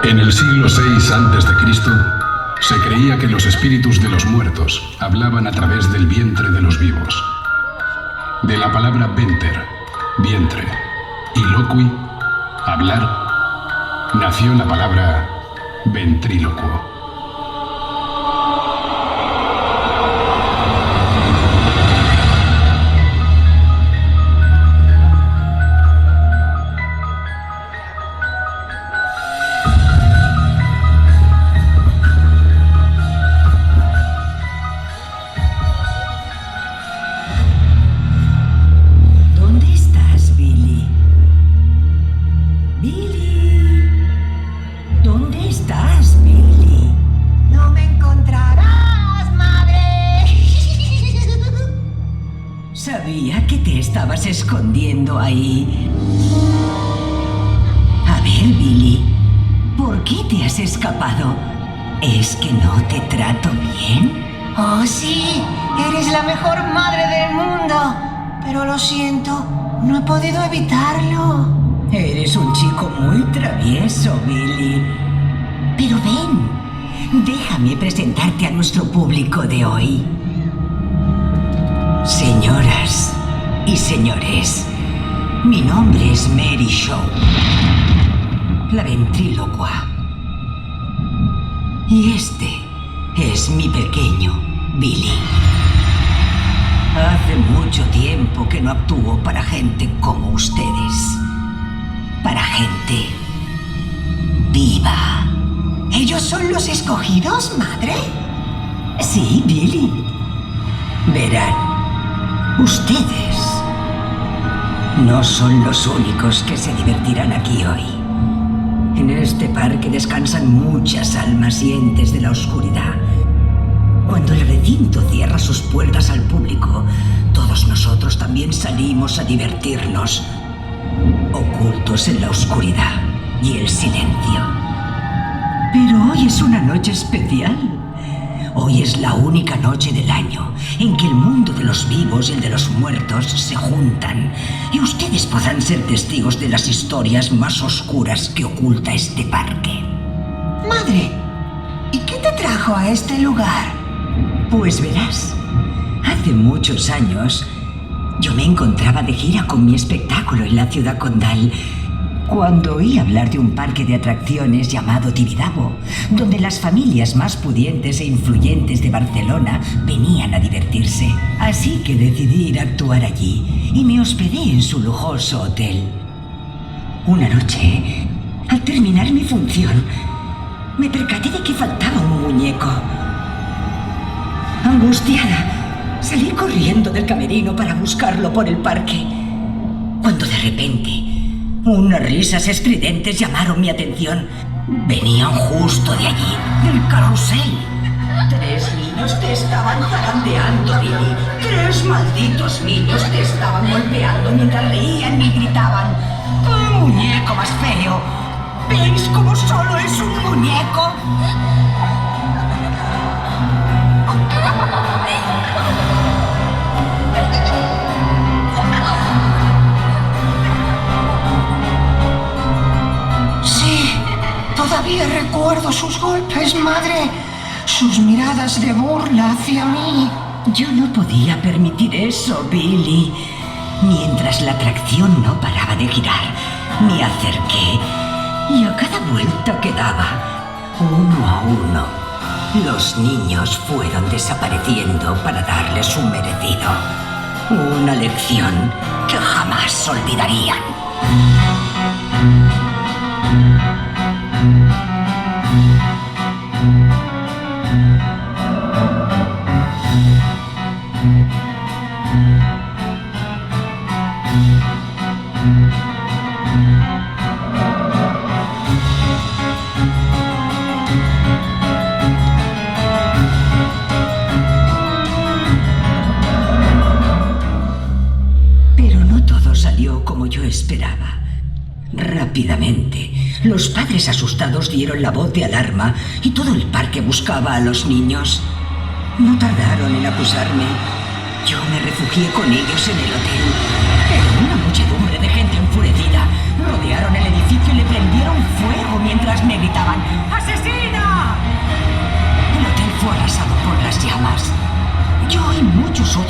En el siglo VI a.C., se creía que los espíritus de los muertos hablaban a través del vientre de los vivos. De la palabra venter, vientre, y loqui, hablar, nació la palabra ventrílocuo. Sabía que te estabas escondiendo ahí. A ver, Billy, ¿por qué te has escapado? ¿Es que no te trato bien? Oh, sí, eres la mejor madre del mundo. Pero lo siento, no he podido evitarlo. Eres un chico muy travieso, Billy. Pero ven, déjame presentarte a nuestro público de hoy. Señoras y señores, mi nombre es Mary Shaw, la ventrílocua. Y este es mi pequeño Billy. Hace mucho tiempo que no actúo para gente como ustedes. Para gente viva. ¿Ellos son los escogidos, madre? Sí, Billy. Verán. Ustedes no son los únicos que se divertirán aquí hoy. En este parque descansan muchas almas y entes de la oscuridad. Cuando el recinto cierra sus puertas al público, todos nosotros también salimos a divertirnos, ocultos en la oscuridad y el silencio. Pero hoy es una noche especial. Hoy es la única noche del año en que el mundo de los vivos y el de los muertos se juntan, y ustedes podrán ser testigos de las historias más oscuras que oculta este parque. Madre, ¿y qué te trajo a este lugar? Pues verás, hace muchos años yo me encontraba de gira con mi espectáculo en la ciudad condal, cuando oí hablar de un parque de atracciones llamado Tibidabo, donde las familias más pudientes e influyentes de Barcelona venían a divertirse. Así que decidí ir a actuar allí y me hospedé en su lujoso hotel. Una noche, al terminar mi función, me percaté de que faltaba un muñeco. Angustiada, salí corriendo del camerino para buscarlo por el parque, cuando de repente unas risas estridentes llamaron mi atención. Venían justo de allí, del carrusel. 3 niños te estaban zarandeando, Billy. 3 malditos niños te estaban golpeando mientras reían y gritaban. ¡Qué muñeco más feo! ¿Veis cómo solo es un muñeco? Todavía recuerdo sus golpes, madre. Sus miradas de burla hacia mí. Yo no podía permitir eso, Billy. Mientras la atracción no paraba de girar, me acerqué y a cada vuelta que daba, uno a uno, los niños fueron desapareciendo para darles su merecido. Una lección que jamás olvidarían. Pero no todo salió como yo esperaba. Rápidamente, los padres asustados dieron la voz de alarma y todo el parque buscaba a los niños. No tardaron en acusarme. Yo me refugié con ellos en el hotel, pero una muchedumbre de gente enfurecida rodearon el edificio y le prendieron fuego mientras me gritaban: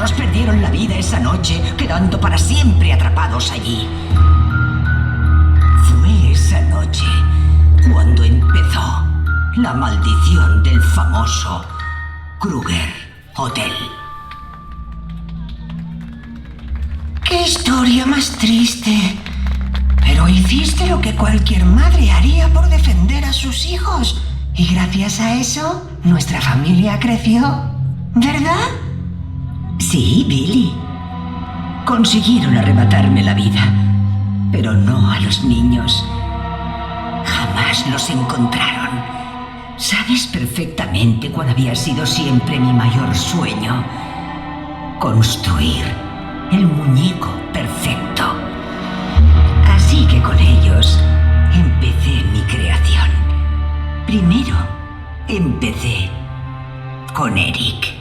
otros perdieron la vida esa noche, quedando para siempre atrapados allí. Fue esa noche cuando empezó la maldición del famoso Kruger Hotel. ¡Qué historia más triste! Pero hiciste lo que cualquier madre haría por defender a sus hijos. Y gracias a eso, nuestra familia creció, ¿verdad? Sí, Billy. Consiguieron arrebatarme la vida, pero no a los niños. Jamás los encontraron. Sabes perfectamente cuál había sido siempre mi mayor sueño: construir el muñeco perfecto. Así que con ellos empecé mi creación. Primero empecé con Eric.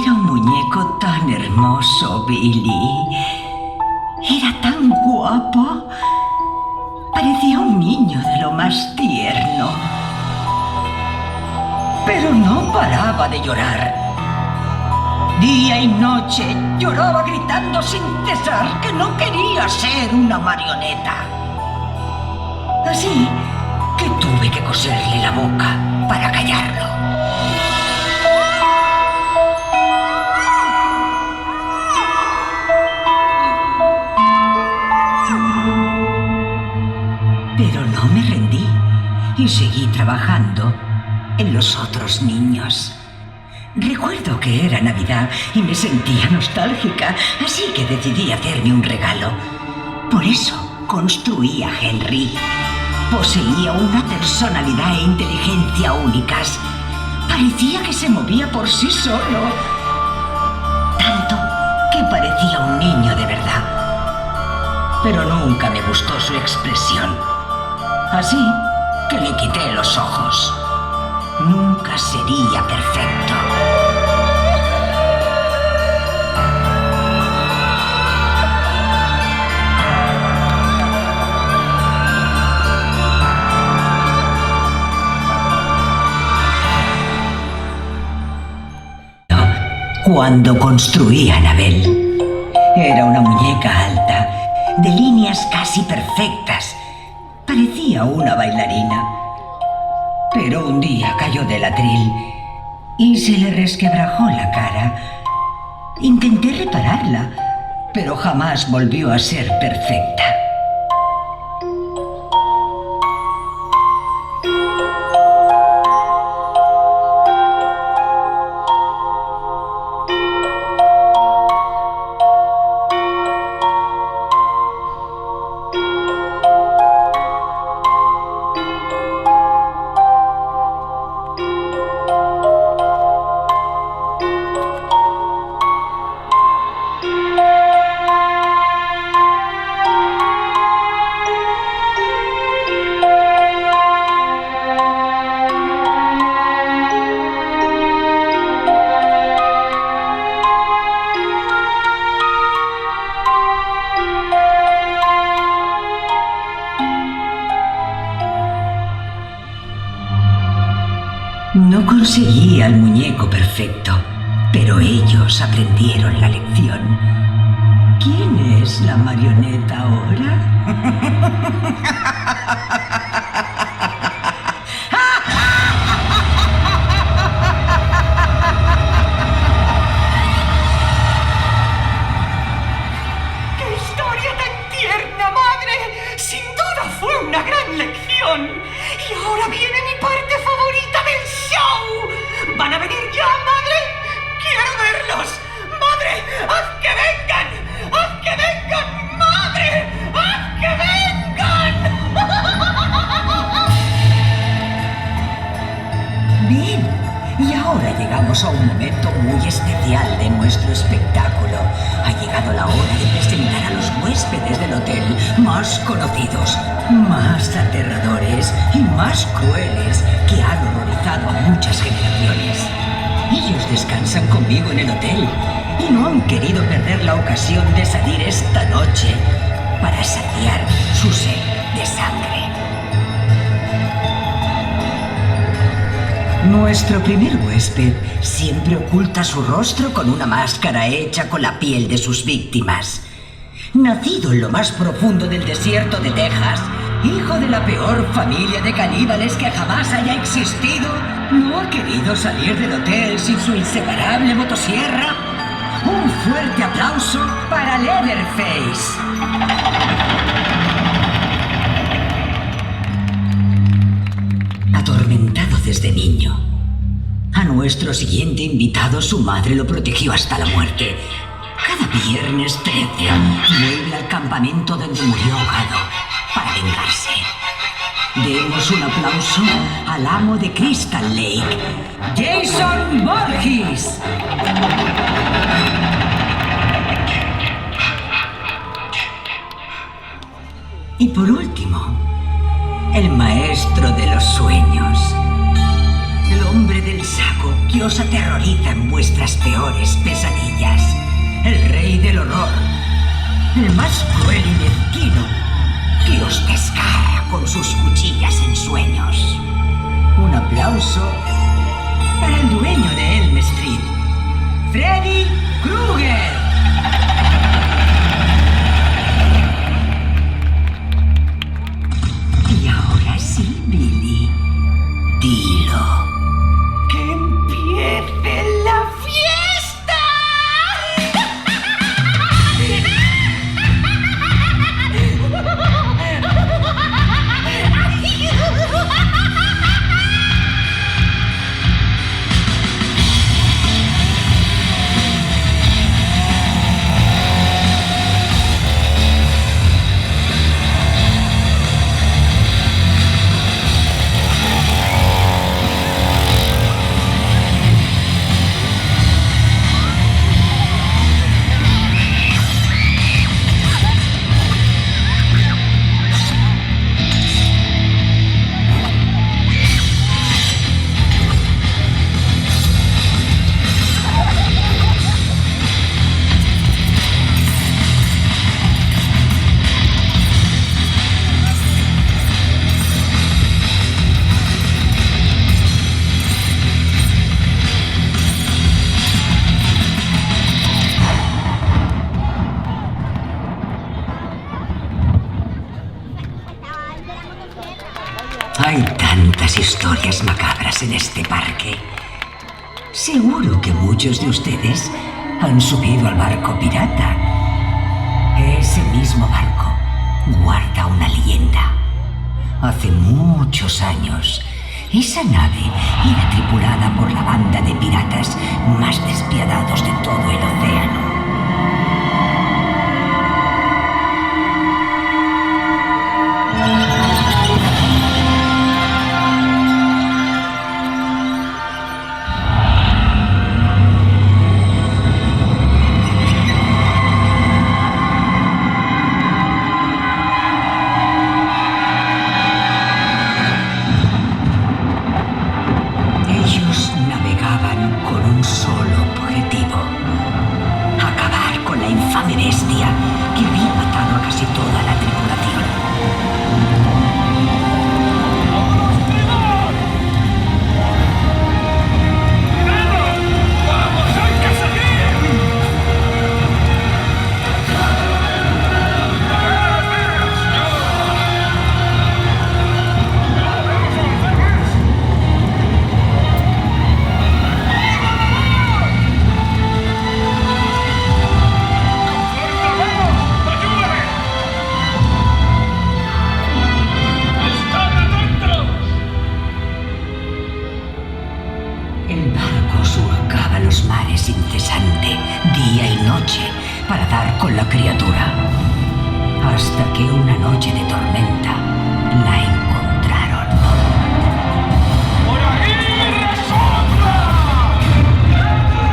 Era un muñeco tan hermoso, Billy. Era tan guapo. Parecía un niño de lo más tierno. Pero no paraba de llorar. Día y noche lloraba gritando sin cesar que no quería ser una marioneta. Así que tuve que coserle la boca para callarlo. Pero no me rendí y seguí trabajando en los otros niños. Recuerdo que era Navidad y me sentía nostálgica, así que decidí hacerme un regalo. Por eso construí a Henry. Poseía una personalidad e inteligencia únicas. Parecía que se movía por sí solo. Tanto que parecía un niño de verdad. Pero nunca me gustó su expresión. Así que le quité los ojos. Nunca sería perfecto. Cuando construí a Annabelle, era una muñeca alta, de líneas casi perfectas. Parecía una bailarina. Pero un día cayó del atril y se le resquebrajó la cara. Intenté repararla, pero jamás volvió a ser perfecta. No conseguí al muñeco perfecto, pero ellos aprendieron la lección. ¿Quién es la marioneta ahora? ¡Qué historia tan tierna, madre! Sin duda fue una gran lección. Y ahora viene mi parte favorita del show. ¿Van a venir ya, madre? ¡Quiero verlos! ¡Madre, haz que vengan! ¡Haz que vengan, madre! ¡Haz que vengan! Bien, y ahora llegamos a un momento muy especial de nuestro espectáculo. Ha llegado la hora de presentar a los huéspedes del hotel más conocidos, más aterradores y más crueles que han horrorizado a muchas generaciones. Ellos descansan conmigo en el hotel y no han querido perder la ocasión de salir esta noche para saciar su sed de sangre. Nuestro primer huésped siempre oculta su rostro con una máscara hecha con la piel de sus víctimas. Nacido en lo más profundo del desierto de Texas, hijo de la peor familia de caníbales que jamás haya existido, no ha querido salir del hotel sin su inseparable motosierra. Un fuerte aplauso para Leatherface. Atormentado desde niño, a nuestro siguiente invitado su madre lo protegió hasta la muerte. Cada viernes 13 vuelve al campamento donde murió ahogado para vengarse. Demos un aplauso al amo de Crystal Lake, Jason Voorhees. Y por último, el maestro de los sueños. El hombre del saco que os aterroriza en vuestras peores pesadillas. El rey del horror. El más cruel y mezquino que os desgarra con sus cuchillas en sueños. Un aplauso para el dueño de Elm Street, Freddy Krueger. Y ahora sí, Billy, dilo. ¡Que empiece la fiesta! Hay tantas historias macabras en este parque. Seguro que muchos de ustedes han subido al barco pirata. Ese mismo barco guarda una leyenda. Hace muchos años, esa nave era tripulada por la banda de piratas más despiadados de todo el océano. Ellos navegaban con un solo objetivo: acabar con la infame bestia que había matado a casi toda la tripulación. El barco surcaba los mares incesante, día y noche, para dar con la criatura. Hasta que una noche de tormenta la encontraron. ¡Por aquí resombra! ¡Fuego!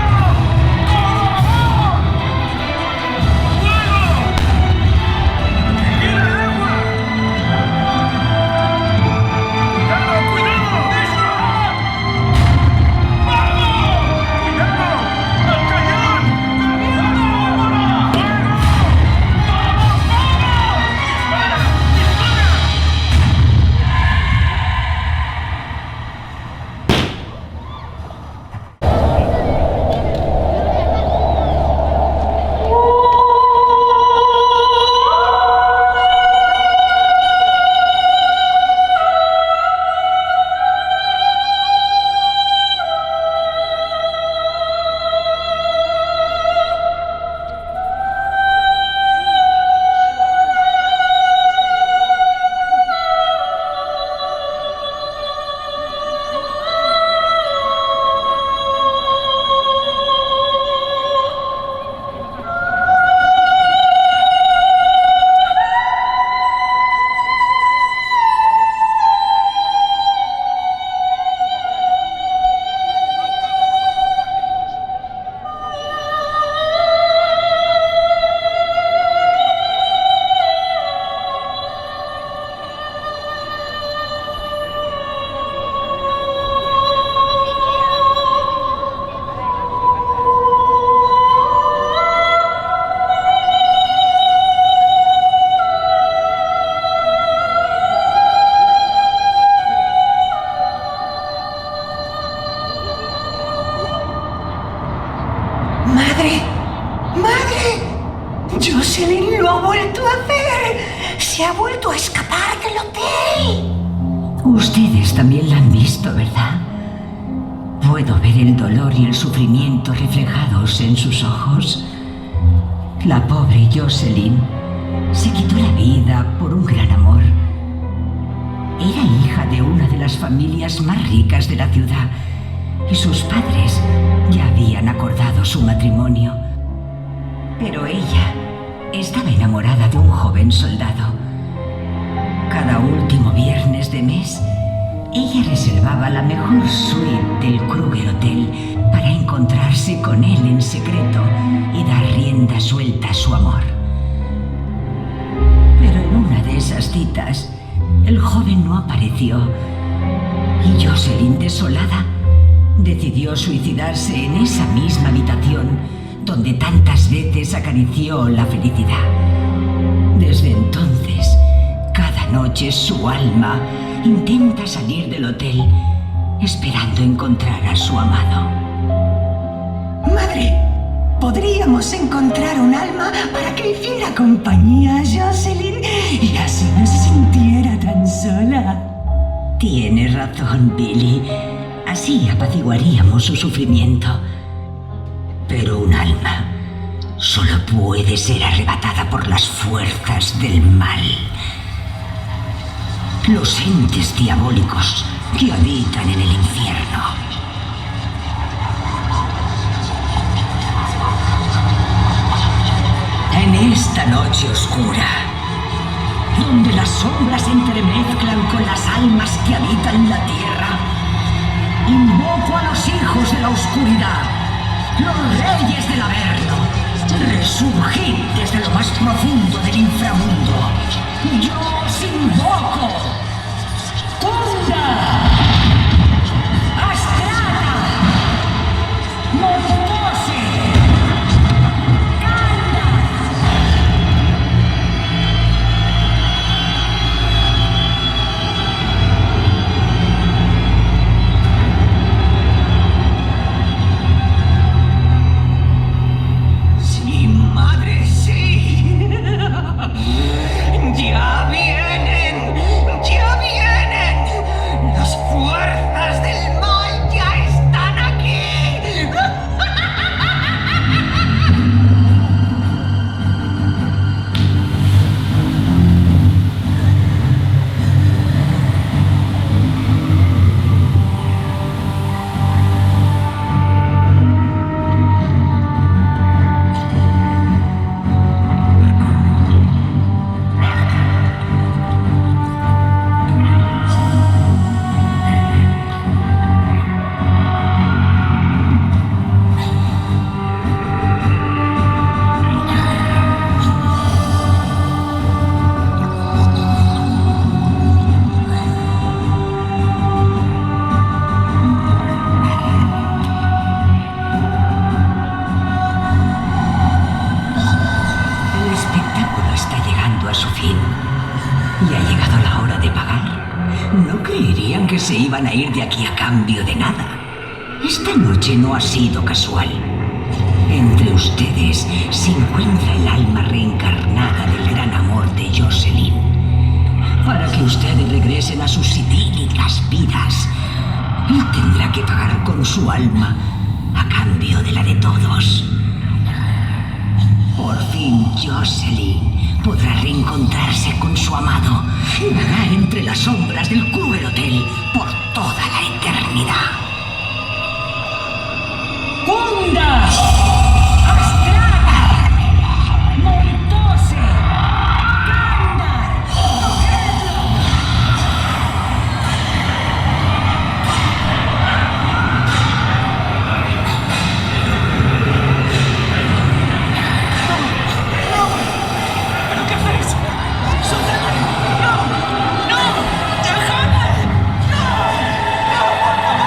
¡Seguir el agua! ¡Cuidado, cuidado! ¡Eso! ¡Vamos! ¡Cuidado! ¡Al cañón! ¡Vámonos! ¡Vamos! ¡Vamos! ¡Dispara! ¡Dispara! ¡Madre! ¡Madre! ¡Jocelyn lo ha vuelto a hacer! ¡Se ha vuelto a escapar del hotel! Ustedes también la han visto, ¿verdad? Puedo ver el dolor y el sufrimiento reflejados en sus ojos. La pobre Jocelyn se quitó la vida por un gran amor. Era hija de una de las familias más ricas de la ciudad y sus padres ya habían acordado su matrimonio. Pero ella estaba enamorada de un joven soldado. Cada último viernes de mes, ella reservaba la mejor suite del Kruger Hotel para encontrarse con él en secreto y dar rienda suelta a su amor. Pero en una de esas citas, el joven no apareció y Jocelyn, desolada, decidió suicidarse en esa misma habitación donde tantas veces acarició la felicidad. Desde entonces, cada noche su alma intenta salir del hotel esperando encontrar a su amado. ¡Madre! Podríamos encontrar un alma para que hiciera compañía a Jocelyn y así no se sintiera tan sola. Tienes razón, Billy. Así apaciguaríamos su sufrimiento. Pero un alma solo puede ser arrebatada por las fuerzas del mal. Los entes diabólicos que habitan en el infierno. En esta noche oscura, donde las sombras se entremezclan con las almas que habitan la tierra, invoco a los hijos de la oscuridad, los reyes del Averno, resurgid desde lo más profundo del inframundo. Yo os invoco. ¡Kunda! ¡Astrata! ¡Montose! ¡Sí, madre, sí! ¡Ya vienen! ¡Ya vienen! ¡Las fuerzas del mal ya están aquí! El espectáculo está llegando a su fin y ha llegado la hora de pagar. No creerían que se iban a ir de aquí a cambio de nada. Esta noche no ha sido casual. Entre ustedes se encuentra el alma reencarnada del gran amor de Jocelyn. Para que ustedes regresen a sus idílicas vidas, él tendrá que pagar con su alma a cambio de la de todos. Por fin Jocelyn podrá reencontrarse con su amado y vagar entre las sombras del Kruger Hotel por toda la eternidad. ¡Kunda! ¡Astrada! ¡Montose! ¡Kandar! ¡Cogedlo! ¿Pero qué haces? ¡Suéltame! ¡No! ¡No! ¡Déjame! ¡No! ¡No, por favor!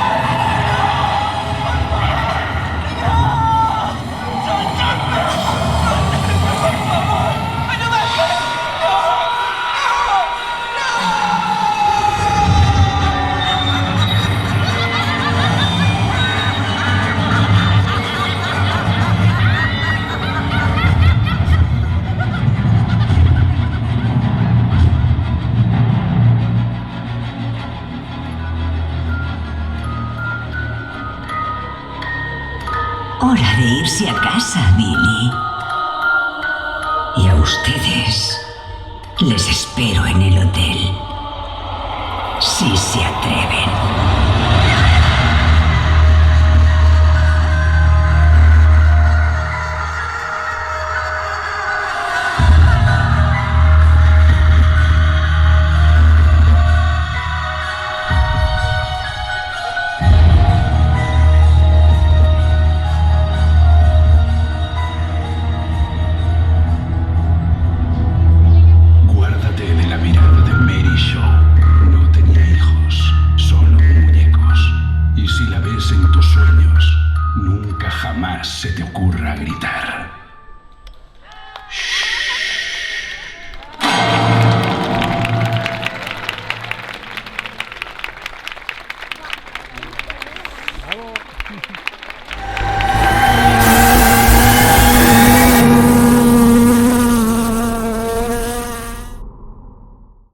irse a casa, Billy. Y a ustedes les espero en el hotel. Si se atreven. Guárdate de la mirada de Mary Shaw. No tenía hijos, solo muñecos. Y si la ves en tus sueños, nunca jamás se te ocurra gritar.